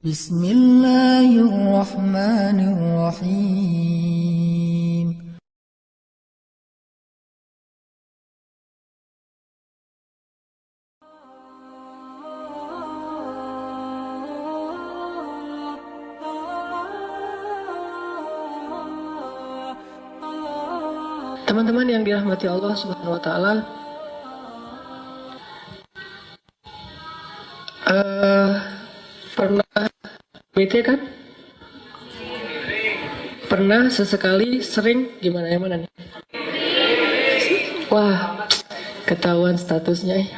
Bismillahirrahmanirrahim. Teman-teman yang dirahmati Allah Subhanahu wa taala, pernah bete kan? Pernah, sesekali, sering, gimana yang mana nih? Wah, ketahuan statusnya.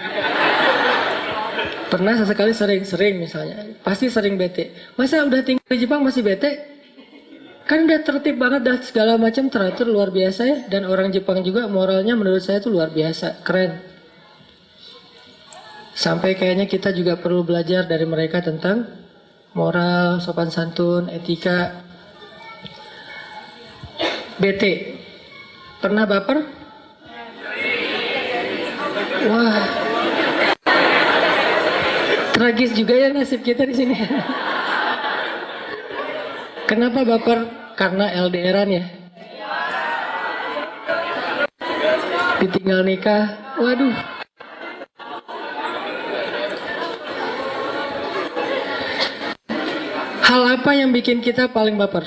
Pernah, sesekali, sering misalnya. Pasti sering bete. Masa udah tinggal di Jepang masih bete? Kan udah tertib banget, dah segala macam teratur luar biasa ya. Dan orang Jepang juga moralnya menurut saya itu luar biasa, keren. Sampai kayaknya kita juga perlu belajar dari mereka tentang moral, sopan santun, etika. Bete, pernah baper? Wah, tragis juga ya nasib kita di sini. Kenapa baper? Karena LDRan ya. Ditinggal nikah. Waduh. Hal apa yang bikin kita paling baper?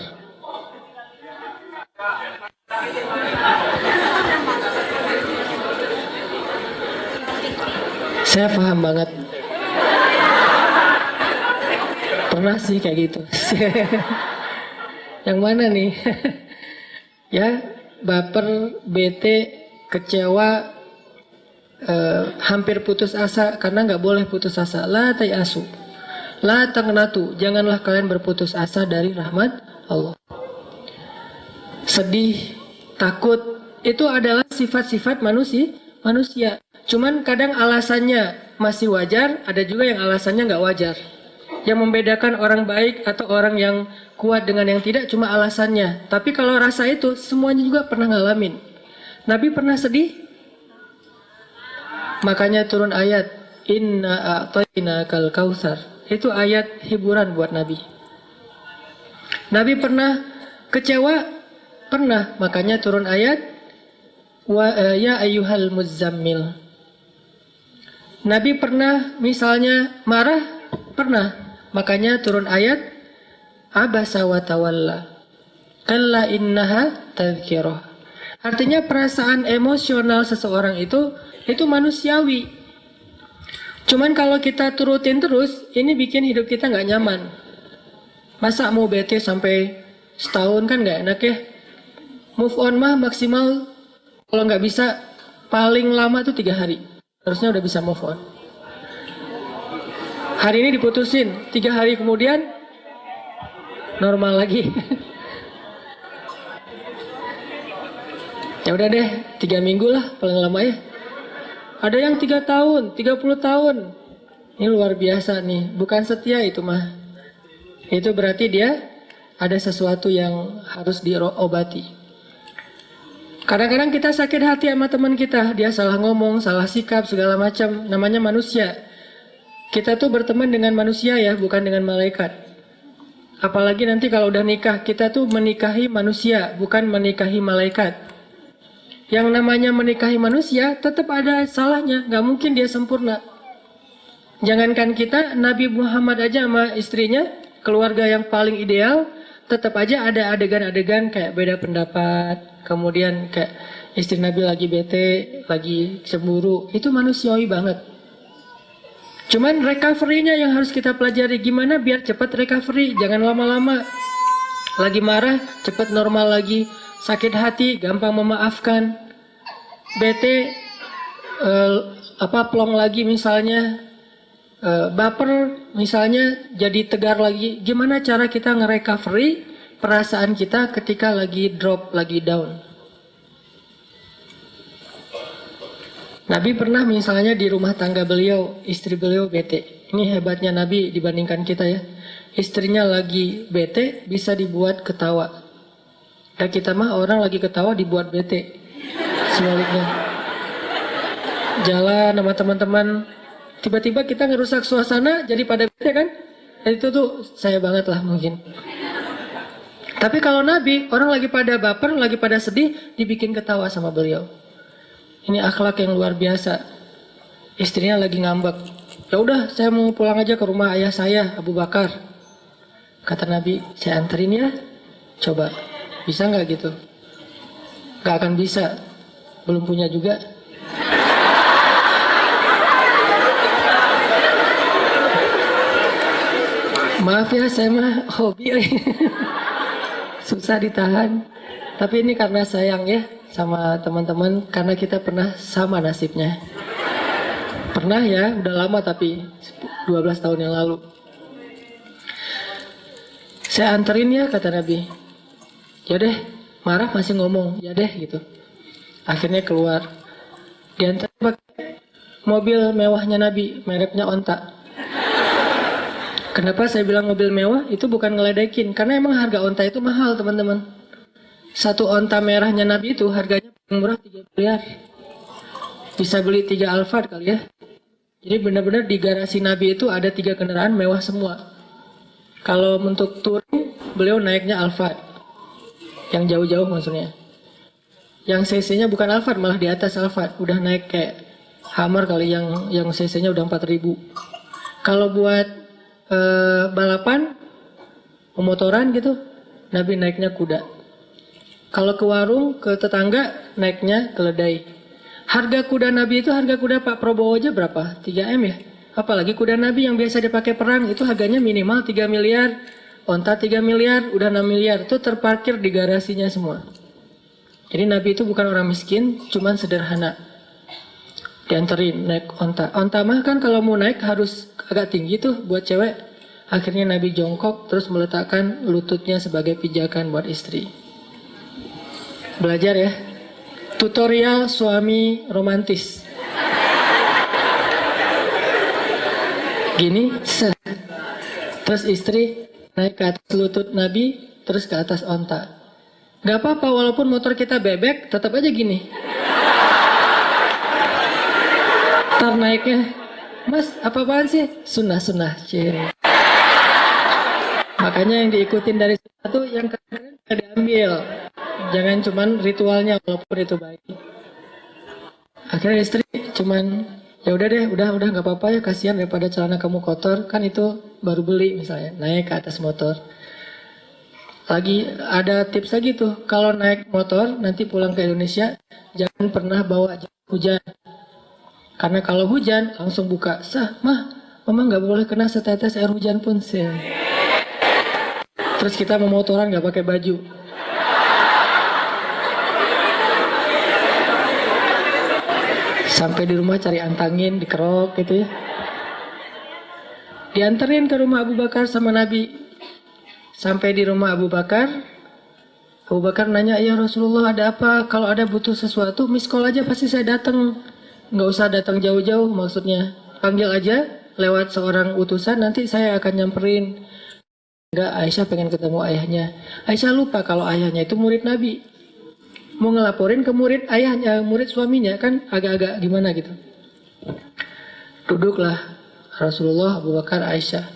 Saya paham banget. Pernah sih kayak gitu. Yang mana nih? Ya, baper, bete, kecewa, hampir putus asa. Karena nggak boleh putus asa. La tayasu, la taqnatu. Janganlah kalian berputus asa dari rahmat Allah. Sedih, takut, itu adalah sifat-sifat manusia. Cuman kadang alasannya masih wajar, ada juga yang alasannya nggak wajar. Yang membedakan orang baik atau orang yang kuat dengan yang tidak cuma alasannya. Tapi kalau rasa itu semuanya juga pernah ngalamin. Nabi pernah sedih, makanya turun ayat Inna a'tainakal kautsar. Itu ayat hiburan buat Nabi. Nabi pernah kecewa, pernah, makanya turun ayat ya ayyuhal muzammil. Nabi pernah misalnya marah, pernah. Makanya turun ayat abasa wa tawalla. Kalla innaha tadhkirah. Artinya perasaan emosional seseorang itu manusiawi. Cuman kalau kita turutin terus, ini bikin hidup kita nggak nyaman. Masa mau bete sampai setahun kan nggak enak ya. Move on mah maksimal kalau nggak bisa paling lama tuh 3 hari. Harusnya udah bisa move on. Hari ini diputusin, 3 hari kemudian normal lagi. Ya udah deh, 3 minggu lah paling lama ya. Ada yang 3 tahun, 30 tahun. Ini luar biasa nih, bukan setia itu mah. Itu berarti dia ada sesuatu yang harus diobati. Kadang-kadang kita sakit hati sama teman kita, dia salah ngomong, salah sikap, segala macam, namanya manusia. Kita tuh berteman dengan manusia ya, bukan dengan malaikat. Apalagi nanti kalau udah nikah, kita tuh menikahi manusia, bukan menikahi malaikat. Yang namanya menikahi manusia, tetap ada salahnya, nggak mungkin dia sempurna. Jangankan kita, Nabi Muhammad aja sama istrinya, keluarga yang paling ideal, tetap aja ada adegan-adegan kayak beda pendapat, kemudian kayak istri Nabi lagi bete, lagi cemburu, itu manusiawi banget. Cuman recovery-nya yang harus kita pelajari, gimana biar cepat recovery, jangan lama-lama. Lagi marah, cepat normal lagi. Sakit hati, gampang memaafkan. Bete, plong lagi misalnya. Baper misalnya, jadi tegar lagi. Gimana cara kita nge-recovery perasaan kita ketika lagi drop, lagi down. Nabi pernah misalnya di rumah tangga beliau, istri beliau bete. Ini hebatnya Nabi dibandingkan kita ya. Istrinya lagi bete, bisa dibuat ketawa. Dan kita mah orang lagi ketawa dibuat bete. Sebaliknya. Jalan sama teman-teman, tiba-tiba kita ngerusak suasana, jadi pada bete kan? Itu tuh saya banget lah mungkin. Tapi kalau Nabi, orang lagi pada baper, lagi pada sedih, dibikin ketawa sama beliau. Ini akhlak yang luar biasa. Istrinya lagi ngambek. Ya udah, saya mau pulang aja ke rumah ayah saya, Abu Bakar. Kata Nabi, saya anterin ya. Coba, bisa nggak gitu? Nggak akan bisa. Belum punya juga. Maaf ya, saya mah hobi. Susah ditahan. Tapi ini karena sayang ya sama teman-teman, karena kita pernah sama nasibnya. Pernah ya, udah lama tapi 12 tahun yang lalu. Saya anterin ya, kata Nabi. Ya deh, marah masih ngomong, ya deh gitu. Akhirnya keluar. Diantar pakai mobil mewahnya Nabi, mereknya Onta. Kenapa saya bilang mobil mewah? Itu bukan ngeledekin, karena emang harga onta itu mahal teman-teman. Satu onta merahnya Nabi itu harganya paling murah 3 miliar. Bisa beli 3 Alphard kali ya. Jadi benar-benar di garasi Nabi itu ada 3 kendaraan mewah semua. Kalau untuk touring, beliau naiknya Alphard. Yang jauh-jauh maksudnya. Yang cc-nya bukan Alphard, malah di atas Alphard. Udah naik kayak Hummer kali yang cc-nya udah 4.000. Kalau buat balapan, pemotoran gitu, Nabi naiknya kuda. Kalau ke warung, ke tetangga, naiknya keledai. Harga kuda Nabi itu harga kuda Pak Prabowo aja berapa? 3M ya? Apalagi kuda Nabi yang biasa dipakai perang, itu harganya minimal 3 miliar. Onta 3 miliar, udah 6 miliar. Itu terparkir di garasinya semua. Jadi Nabi itu bukan orang miskin, cuman sederhana. Dianterin naik onta. Onta mah kan kalau mau naik harus agak tinggi tuh buat cewek. Akhirnya Nabi jongkok terus meletakkan lututnya sebagai pijakan buat istri. Belajar ya. Tutorial suami romantis. Gini, terus istri naik ke atas lutut Nabi, terus ke atas onta. Gak apa-apa walaupun motor kita bebek, tetap aja gini. Ntar naiknya, Mas, apa-apaan sih? Sunnah-sunnah, ciri. Makanya yang diikutin dari sunnah tuh yang keren diambil. Jangan cuman ritualnya, walaupun itu baik. Akhirnya istri cuman, ya udah deh, udah nggak apa-apa ya, kasihan daripada celana kamu kotor, kan itu baru beli misalnya, naik ke atas motor. Lagi ada tips lagi tuh, kalau naik motor nanti pulang ke Indonesia, jangan pernah bawa jas hujan. Karena kalau hujan langsung buka, mah, mama nggak boleh kena setetes air hujan pun sih. Terus kita memotoran nggak pakai baju. Sampai di rumah cari antangin, dikerok gitu ya. Dianterin ke rumah Abu Bakar sama Nabi. Sampai di rumah Abu Bakar nanya, ya Rasulullah ada apa? Kalau ada butuh sesuatu, miss call aja pasti saya datang. Nggak usah datang jauh-jauh maksudnya. Panggil aja lewat seorang utusan, nanti saya akan nyamperin. Enggak, Aisyah pengen ketemu ayahnya. Aisyah lupa kalau ayahnya itu murid Nabi. Mau ngelaporin ke murid ayahnya, murid suaminya, kan agak-agak gimana gitu. Duduklah Rasulullah, Abu Bakar, Aisyah.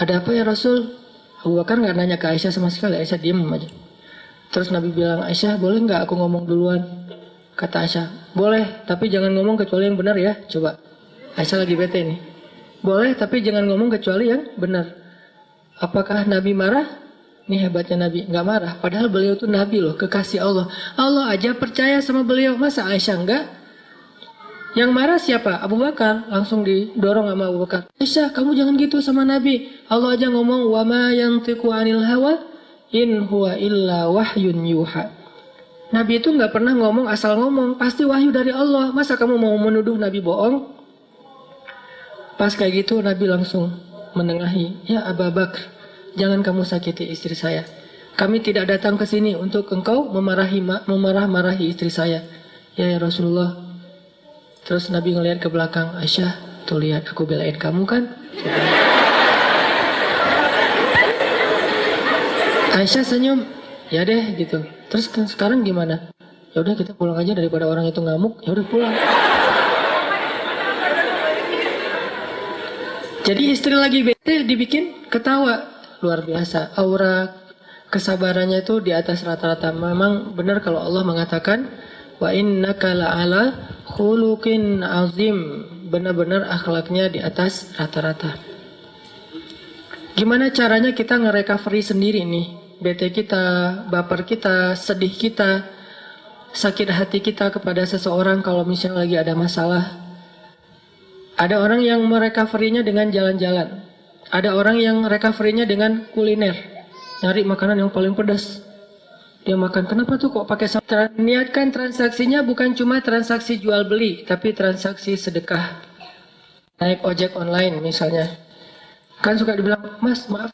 Ada apa ya Rasul? Abu Bakar nggak nanya ke Aisyah sama sekali, Aisyah diem aja. Terus Nabi bilang, Aisyah boleh nggak aku ngomong duluan? Kata Aisyah, boleh, tapi jangan ngomong kecuali yang benar ya. Coba, Aisyah lagi bete nih. Boleh, tapi jangan ngomong kecuali yang benar. Apakah Nabi marah? Ini hebatnya Nabi, nggak marah. Padahal beliau tuh Nabi loh, kekasih Allah. Allah aja percaya sama beliau, masa Aisyah enggak? Yang marah siapa? Abu Bakar. Langsung didorong sama Abu Bakar. Aisyah, kamu jangan gitu sama Nabi. Allah aja ngomong, wa ma yantiqu 'anil hawa in huwa illa wahyun yuha. Nabi itu nggak pernah ngomong asal ngomong, pasti wahyu dari Allah. Masa kamu mau menuduh Nabi bohong? Pas kayak gitu Nabi langsung menengahi, ya Abu Bakar, jangan kamu sakiti istri saya. Kami tidak datang ke sini untuk engkau memarah-marahi istri saya. Ya Rasulullah. Terus Nabi ngelihat ke belakang, Aisyah, tuh lihat aku belain kamu kan? Aisyah senyum, ya deh gitu. Terus sekarang gimana? Ya udah kita pulang aja daripada orang itu ngamuk. Ya udah pulang. Jadi istri lagi bete dibikin ketawa. Luar biasa. Aura kesabarannya itu di atas rata-rata. Memang benar kalau Allah mengatakan wa innaka la'ala khuluqin azim. Benar-benar akhlaknya di atas rata-rata. Gimana caranya kita nge-recovery sendiri nih? Bete kita, baper kita, sedih kita, sakit hati kita kepada seseorang kalau misalnya lagi ada masalah. Ada orang yang merecovery-nya dengan jalan-jalan. Ada orang yang recovery-nya dengan kuliner. Nyari makanan yang paling pedas. Dia makan. Kenapa tuh kok pakai sambal? Niatkan transaksinya bukan cuma transaksi jual beli, tapi transaksi sedekah. Naik ojek online misalnya. Kan suka dibilang, "Mas, maaf.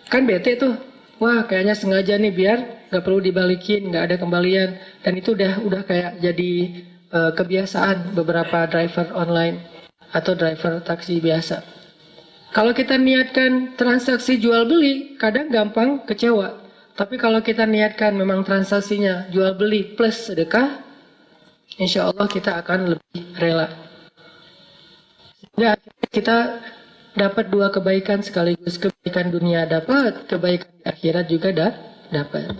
Kan bete tuh. Wah, kayaknya sengaja nih biar nggak perlu dibalikin, nggak ada kembalian." Dan itu udah kayak jadi kebiasaan beberapa driver online atau driver taksi biasa. Kalau kita niatkan transaksi jual beli, kadang gampang kecewa. Tapi kalau kita niatkan memang transaksinya jual beli plus sedekah, insya Allah kita akan lebih rela. Sehingga kita dapat dua kebaikan sekaligus, kebaikan dunia dapat, kebaikan akhirat juga dapat.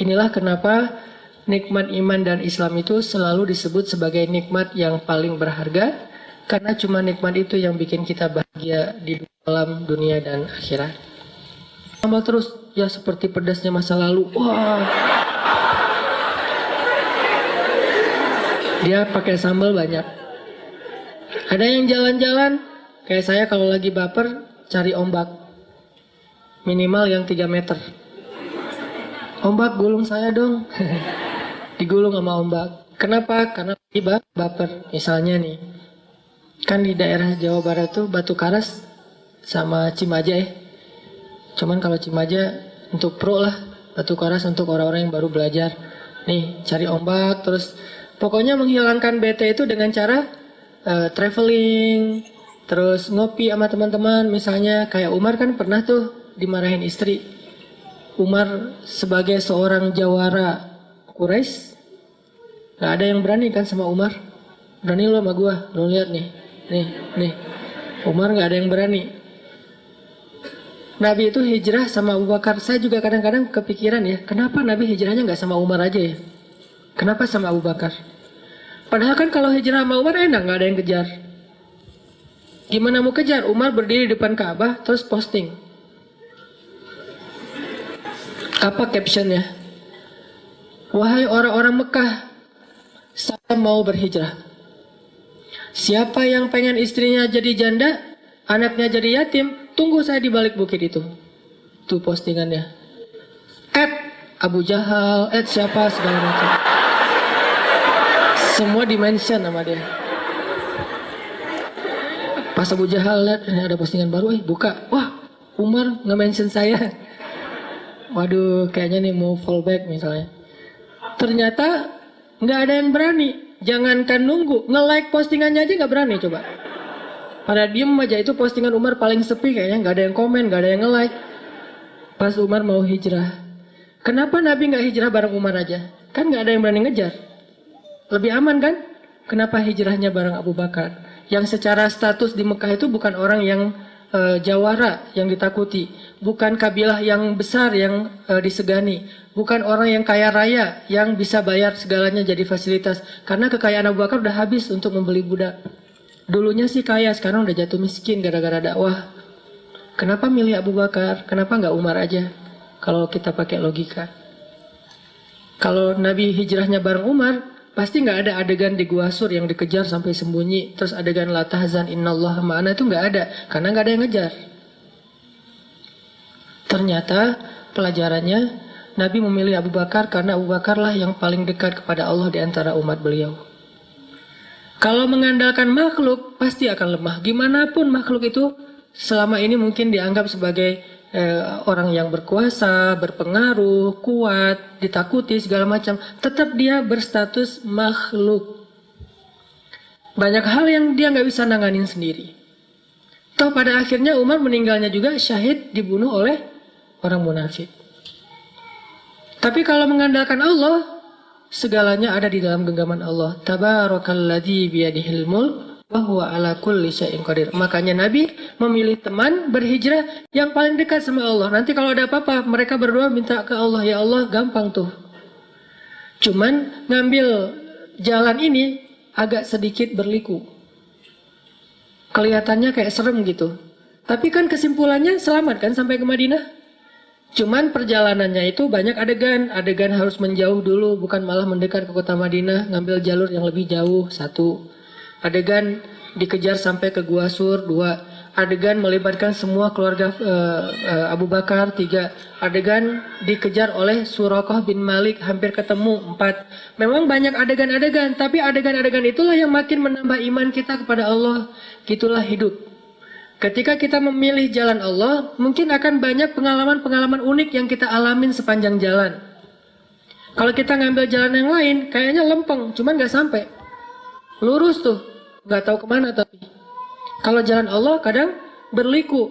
Inilah kenapa nikmat iman dan Islam itu selalu disebut sebagai nikmat yang paling berharga, karena cuma nikmat itu yang bikin kita bahagia di dalam dunia dan akhirat. Sambal terus, ya seperti pedasnya masa lalu. Wah, dia pakai sambal banyak. Ada yang jalan-jalan, kayak saya kalau lagi baper, cari ombak. Minimal yang 3 meter. Ombak gulung saya dong. Digulung sama ombak. Kenapa? Karena tiba baper. Misalnya nih, kan di daerah Jawa Barat tuh Batu Karas sama Cimaja ya. Cuman kalau Cimaja untuk pro lah, Batu Karas untuk orang-orang yang baru belajar. Nih, cari ombak, terus pokoknya menghilangkan bete itu dengan cara traveling, terus ngopi sama teman-teman. Misalnya kayak Umar kan pernah tuh dimarahin istri. Umar sebagai seorang jawara Quraisy, gak ada yang berani kan sama Umar. Berani lo sama gua, lo lihat nih. Umar gak ada yang berani. Nabi itu hijrah sama Abu Bakar. Saya juga kadang-kadang kepikiran ya, kenapa Nabi hijrahnya gak sama Umar aja ya? Kenapa sama Abu Bakar? Padahal kan kalau hijrah sama Umar enak, gak ada yang kejar. Gimana mau kejar? Umar berdiri di depan Ka'bah terus posting. Apa captionnya? Wahai orang-orang Mekah, saya mau berhijrah. Siapa yang pengen istrinya jadi janda, anaknya jadi yatim, tunggu saya di balik bukit itu. Tuh postingannya. Abu Jahal, siapa segala macam. Semua di-mention sama dia. Pas Abu Jahal lihat ini ada postingan baru, buka. Wah, Umar nge-mention saya. Waduh, kayaknya nih mau fallback misalnya. Ternyata nggak ada yang berani. Jangankan nunggu, nge-like postingannya aja nggak berani coba. Pada diem aja, itu postingan Umar paling sepi kayaknya, nggak ada yang komen, nggak ada yang nge-like. Pas Umar mau hijrah. Kenapa Nabi nggak hijrah bareng Umar aja? Kan nggak ada yang berani ngejar. Lebih aman kan? Kenapa hijrahnya bareng Abu Bakar? Yang secara status di Mekah itu bukan orang yang jawara yang ditakuti, bukan kabilah yang besar yang disegani, bukan orang yang kaya raya yang bisa bayar segalanya jadi fasilitas, karena kekayaan Abu Bakar udah habis untuk membeli budak. Dulunya sih kaya, sekarang udah jatuh miskin gara-gara dakwah. Kenapa milih Abu Bakar? Kenapa nggak Umar aja? Kalau kita pakai logika, kalau Nabi hijrahnya bareng Umar, pasti nggak ada adegan di Gua Sur yang dikejar sampai sembunyi, terus adegan la tahzan innallaha ma'ana, itu nggak ada, karena nggak ada yang ngejar. Ternyata pelajarannya Nabi memilih Abu Bakar karena Abu Bakar lah yang paling dekat kepada Allah di antara umat beliau. Kalau mengandalkan makhluk pasti akan lemah. Gimana pun makhluk itu selama ini mungkin dianggap sebagai orang yang berkuasa, berpengaruh, kuat, ditakuti segala macam, tetap dia berstatus makhluk. Banyak hal yang dia nggak bisa nanganin sendiri. Toh pada akhirnya Umar meninggalnya juga syahid, dibunuh oleh orang munafik. Tapi kalau mengandalkan Allah, segalanya ada di dalam genggaman Allah. Tabarakalladzi biyadihil mulk wa huwa ala kulli syai'in qadir. Makanya Nabi memilih teman berhijrah yang paling dekat sama Allah. Nanti kalau ada apa-apa, mereka berdua minta ke Allah, ya Allah, gampang tuh. Cuman ngambil jalan ini agak sedikit berliku. Kelihatannya kayak serem gitu. Tapi kan kesimpulannya selamat kan sampai ke Madinah. Cuman perjalanannya itu banyak adegan harus menjauh dulu, bukan malah mendekat ke kota Madinah, ngambil jalur yang lebih jauh, 1. Adegan dikejar sampai ke Gua Sur, 2. Adegan melibatkan semua keluarga Abu Bakar, 3. Adegan dikejar oleh Suraqah bin Malik, hampir ketemu, 4. Memang banyak adegan-adegan, tapi adegan-adegan itulah yang makin menambah iman kita kepada Allah. Gitulah hidup. Ketika kita memilih jalan Allah, mungkin akan banyak pengalaman-pengalaman unik yang kita alamin sepanjang jalan. Kalau kita ngambil jalan yang lain, kayaknya lempeng, cuman gak sampai. Lurus tuh, gak tahu kemana tapi. Kalau jalan Allah kadang berliku.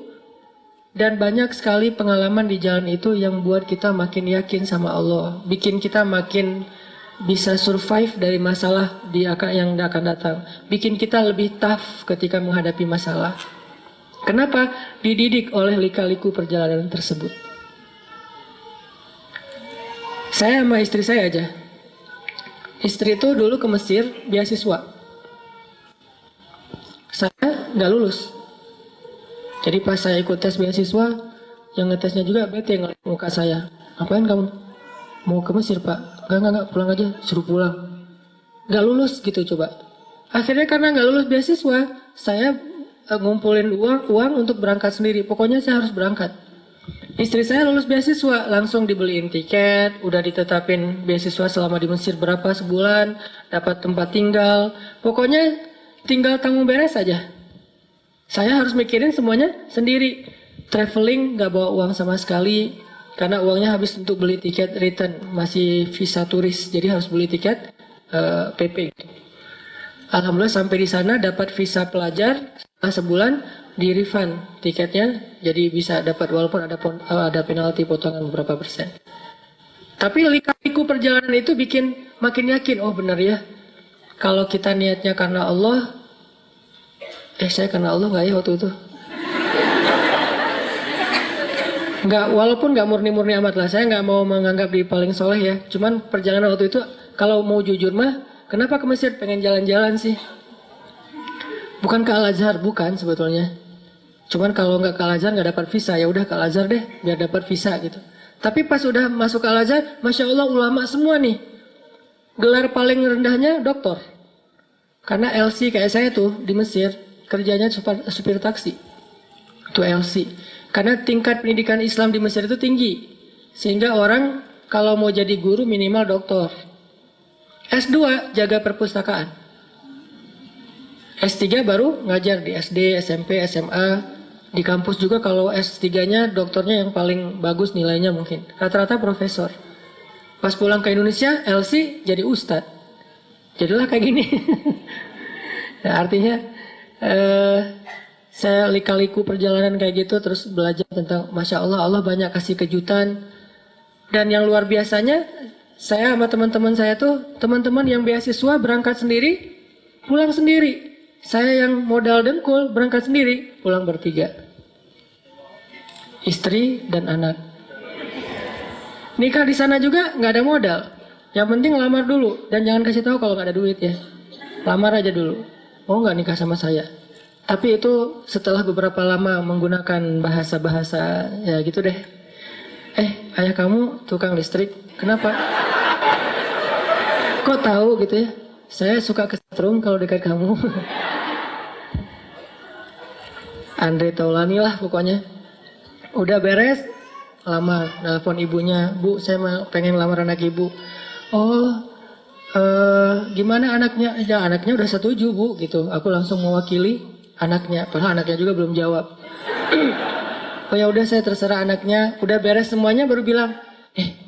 Dan banyak sekali pengalaman di jalan itu yang buat kita makin yakin sama Allah. Bikin kita makin bisa survive dari masalah yang akan datang. Bikin kita lebih tough ketika menghadapi masalah. Kenapa? Dididik oleh lika-liku perjalanan tersebut. Saya sama istri saya aja. Istri itu dulu ke Mesir beasiswa. Saya nggak lulus. Jadi pas saya ikut tes beasiswa, yang ngetesnya juga bete ngeliat muka saya. Ngapain kamu? Mau ke Mesir, Pak? Enggak, pulang aja. Suruh pulang. Nggak lulus gitu coba. Akhirnya karena nggak lulus beasiswa, saya ngumpulin uang untuk berangkat sendiri. Pokoknya saya harus berangkat. Istri saya lulus beasiswa, langsung dibeliin tiket, udah ditetapin beasiswa selama di Mesir berapa sebulan, dapat tempat tinggal. Pokoknya tinggal tanggung beres saja. Saya harus mikirin semuanya sendiri. Traveling gak bawa uang sama sekali, karena uangnya habis untuk beli tiket return, masih visa turis, jadi harus beli tiket PP. Alhamdulillah sampai di sana dapat visa pelajar, setelah sebulan di refund tiketnya, jadi bisa dapat walaupun ada penalti potongan beberapa persen. Tapi lika-liku perjalanan itu bikin makin yakin, oh benar ya, kalau kita niatnya karena Allah, saya karena Allah nggak ya waktu itu? Nggak, walaupun nggak murni-murni amat lah, saya nggak mau menganggap diri paling soleh ya. Cuman perjalanan waktu itu, kalau mau jujur mah, kenapa ke Mesir? Pengen jalan-jalan sih. Bukan ke Al-Azhar, bukan sebetulnya. Cuman kalau nggak ke Al-Azhar nggak dapat visa, ya udah ke Al-Azhar deh, biar dapat visa gitu. Tapi pas udah masuk ke Al-Azhar, Masya Allah ulama semua nih. Gelar paling rendahnya doktor. Karena LC kayak saya tuh di Mesir, kerjanya supir taksi. Itu LC. Karena tingkat pendidikan Islam di Mesir itu tinggi. Sehingga orang kalau mau jadi guru minimal doktor. S2 jaga perpustakaan. S3 baru ngajar di SD, SMP, SMA. Di kampus juga kalau S3-nya doktornya yang paling bagus nilainya mungkin. Rata-rata profesor. Pas pulang ke Indonesia, LC jadi ustadz. Jadilah kayak gini. Nah, artinya saya lika-liku perjalanan kayak gitu, terus belajar tentang Masya Allah, Allah banyak kasih kejutan. Dan yang luar biasanya, saya sama teman-teman saya tuh, teman-teman yang beasiswa berangkat sendiri, pulang sendiri. Saya yang modal dengkul berangkat sendiri, pulang bertiga. Istri dan anak. Nikah di sana juga nggak ada modal. Yang penting lamar dulu dan jangan kasih tahu kalau nggak ada duit ya. Lamar aja dulu. Oh nggak nikah sama saya. Tapi itu setelah beberapa lama menggunakan bahasa-bahasa ya gitu deh. Ayah kamu tukang listrik, kenapa? Kok tahu gitu ya? Saya suka kesetrum kalau dekat kamu. Andre Taulani lah pokoknya. Udah beres, lamar, nelfon ibunya, Bu saya pengen lamar anak ibu. Oh, gimana anaknya? Ya anaknya udah setuju Bu gitu. Aku langsung mewakili anaknya, padahal anaknya juga belum jawab. Oh ya udah saya terserah anaknya. Udah beres semuanya baru bilang,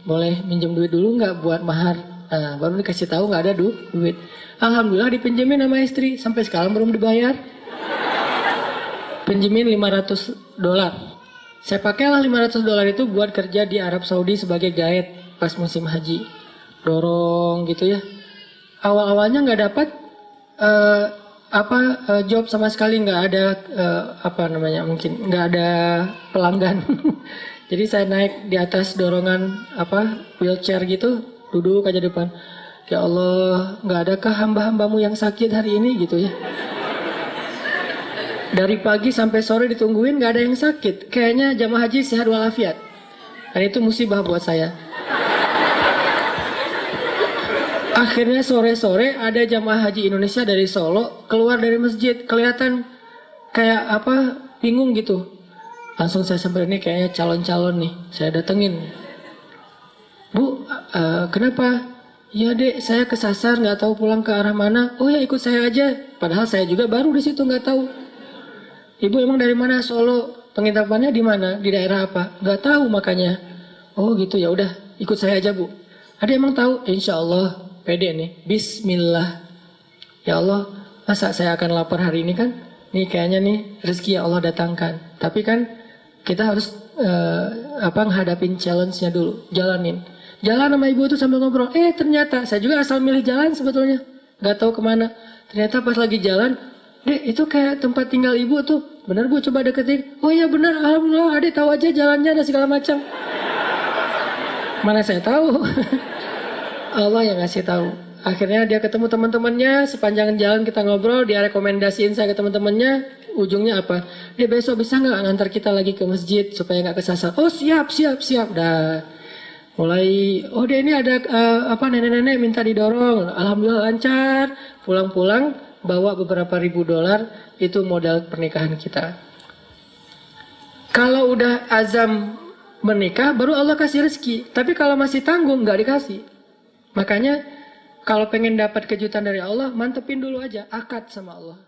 boleh minjem duit dulu nggak buat mahar? Nah, baru dikasih tahu nggak ada duit. Alhamdulillah dipinjemin sama istri, sampai sekarang belum dibayar. Pinjemin $500. Saya pakailah $500 itu buat kerja di Arab Saudi sebagai guide pas musim haji. Dorong gitu ya. Awal-awalnya nggak dapat job sama sekali, nggak ada mungkin nggak ada pelanggan. Jadi saya naik di atas dorongan wheelchair gitu, duduk aja depan. Ya Allah, nggak adakah hamba-hambamu yang sakit hari ini gitu ya? Dari pagi sampai sore ditungguin nggak ada yang sakit. Kayaknya jamaah haji sehat walafiat. Dan itu musibah buat saya. Akhirnya sore-sore ada jamaah haji Indonesia dari Solo keluar dari masjid, kelihatan kayak bingung gitu. Langsung saya samperin, ini kayaknya calon-calon nih, saya datengin. Bu, kenapa? Ya dek, saya kesasar nggak tahu pulang ke arah mana. Oh ya ikut saya aja. Padahal saya juga baru di situ nggak tahu. Ibu emang dari mana? Solo. Penginapannya di mana? Di daerah apa? Nggak tahu makanya. Oh gitu, ya udah ikut saya aja bu. Ada emang tahu? Insya Allah. Pede nih, bismillah. Ya Allah, masa saya akan lapar hari ini kan? Nih kayaknya nih rezeki ya Allah datangkan. Tapi kan kita harus menghadapin challenge-nya dulu, jalanin. Jalan sama ibu tuh sambil ngobrol. Ternyata saya juga asal milih jalan sebetulnya, nggak tahu kemana. Ternyata pas lagi jalan, dek itu kayak tempat tinggal ibu tuh. Bener bu, coba deketin. Oh iya bener, alhamdulillah. Adek tahu aja jalannya dan segala macam. Mana saya tahu. Allah yang ngasih tahu. Akhirnya dia ketemu teman-temannya, sepanjang jalan kita ngobrol, dia rekomendasiin saya ke teman-temannya. Ujungnya apa? Dia besok bisa nggak ngantar kita lagi ke masjid supaya nggak kesasar? Oh siap. Dah mulai. Oh dia ini ada nenek-nenek minta didorong. Alhamdulillah lancar. Pulang-pulang bawa beberapa ribu dolar, itu modal pernikahan kita. Kalau udah azam menikah, baru Allah kasih rezeki. Tapi kalau masih tanggung nggak dikasih. Makanya kalau pengen dapat kejutan dari Allah, mantepin dulu aja akad sama Allah.